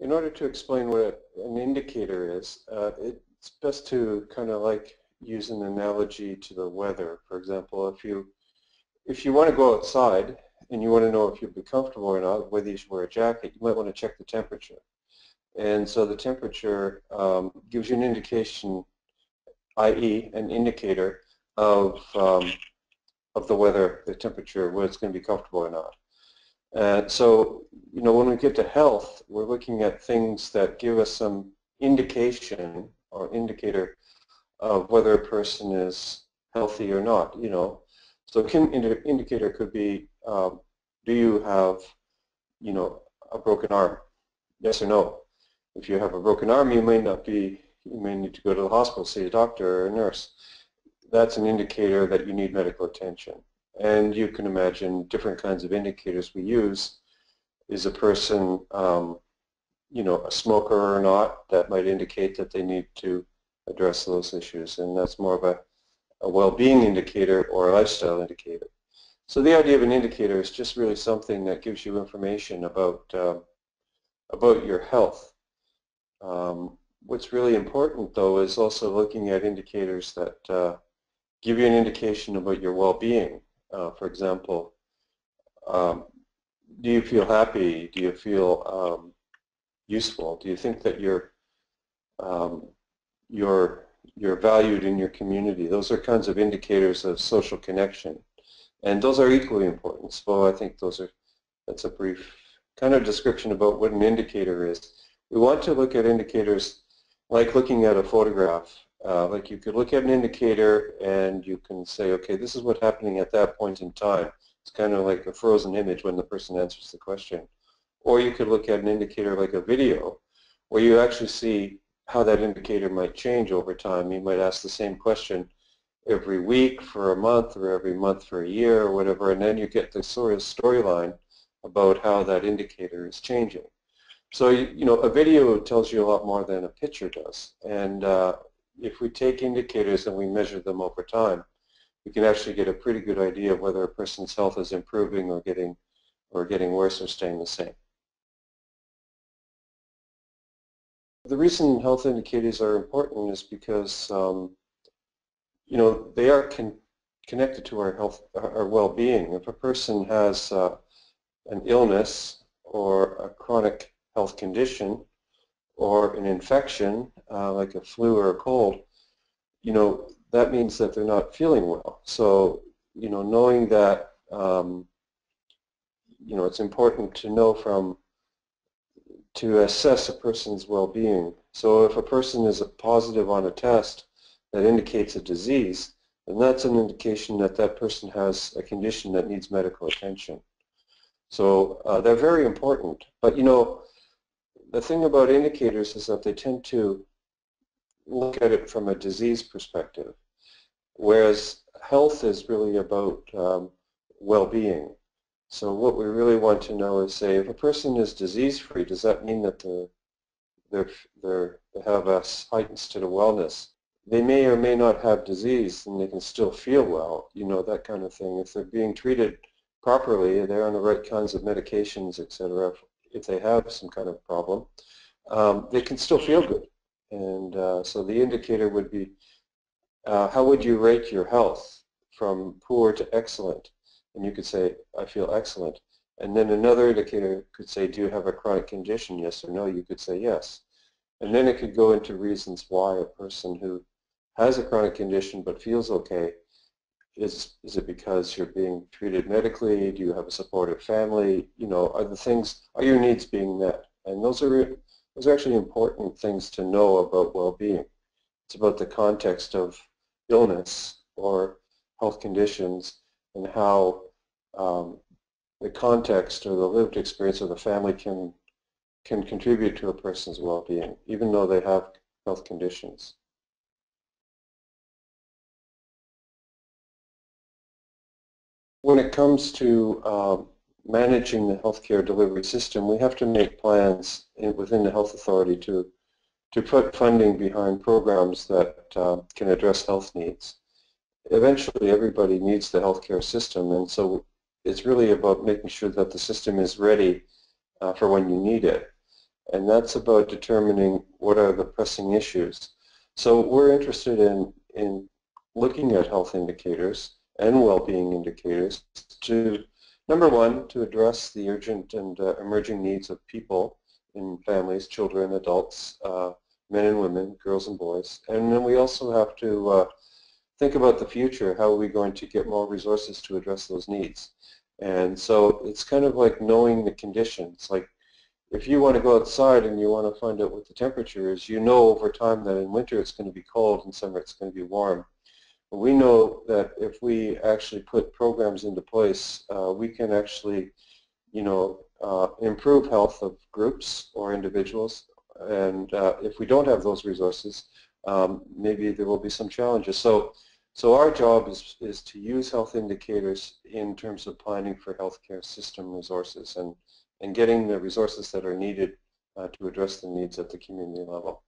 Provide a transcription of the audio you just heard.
in order to explain what an indicator is, it's best to kind of like use an analogy to the weather. For example, if you want to go outside and you want to know if you'll be comfortable or not, whether you should wear a jacket, you might want to check the temperature. And so the temperature gives you an indication, i.e. an indicator of the weather, the temperature, whether it's going to be comfortable or not. And so, you know, when we get to health, we're looking at things that give us some indication or indicator of whether a person is healthy or not, you know. So an indicator could be, do you have, you know, a broken arm? Yes or no. If you have a broken arm, you may need to go to the hospital, see a doctor or a nurse. That's an indicator that you need medical attention. And you can imagine different kinds of indicators we use. Is a person, you know, a smoker or not? That might indicate that they need to address those issues, and that's more of a well-being indicator or a lifestyle indicator. So the idea of an indicator is just really something that gives you information about your health. What's really important, though, is also looking at indicators that give you an indication about your well-being. For example, do you feel happy? Do you feel useful? Do you think that you're valued in your community? Those are kinds of indicators of social connection, and those are equally important. So I think that's a brief kind of description about what an indicator is. We want to look at indicators like looking at a photograph. Like you could look at an indicator and you can say, okay, this is what's happening at that point in time. It's kind of like a frozen image when the person answers the question. Or you could look at an indicator like a video where you actually see how that indicator might change over time. You might ask the same question every week for a month or every month for a year or whatever, and then you get the sort of storyline about how that indicator is changing. So, you know, a video tells you a lot more than a picture does. And if we take indicators and we measure them over time, we can actually get a pretty good idea of whether a person's health is improving or getting worse or staying the same. The reason health indicators are important is because you know, they are connected to our health, our well-being. If a person has an illness or a chronic health condition or an infection like a flu or a cold, you know, that means that they're not feeling well. So, you know, knowing that, you know, it's important to know to assess a person's well-being. So if a person is positive on a test that indicates a disease, then that's an indication that that person has a condition that needs medical attention. So they're very important. But, you know, the thing about indicators is that they tend to look at it from a disease perspective, whereas health is really about well-being. So what we really want to know is, say, if a person is disease-free, does that mean that they have a heightened state of wellness? They may or may not have disease and they can still feel well, you know, that kind of thing. If they're being treated properly, they're on the right kinds of medications, etc. If they have some kind of problem, they can still feel good. And so the indicator would be, how would you rate your health from poor to excellent? And you could say, I feel excellent. And then another indicator could say, do you have a chronic condition, yes or no? You could say yes. And then it could go into reasons why a person who has a chronic condition but feels okay, is it because you're being treated medically? Do you have a supportive family? You know, are your needs being met? And those are actually important things to know about well-being. It's about the context of illness or health conditions and how the context or the lived experience of the family can contribute to a person's well-being, even though they have health conditions. When it comes to managing the healthcare delivery system, we have to make plans within the health authority to put funding behind programs that can address health needs. Eventually, everybody needs the healthcare system, and so it's really about making sure that the system is ready for when you need it. and that's about determining what are the pressing issues. So we're interested in looking at health indicators and well-being indicators to, number one, to address the urgent and emerging needs of people in families, children, adults, men and women, girls and boys. And then we also have to think about the future. How are we going to get more resources to address those needs? And so it's kind of like knowing the conditions. Like if you want to go outside and you want to find out what the temperature is, you know over time that in winter it's going to be cold, in summer it's going to be warm. But we know that if we actually put programs into place, we can actually, improve health of groups or individuals. And if we don't have those resources, maybe there will be some challenges. So our job is to use health indicators in terms of planning for healthcare system resources and getting the resources that are needed to address the needs at the community level.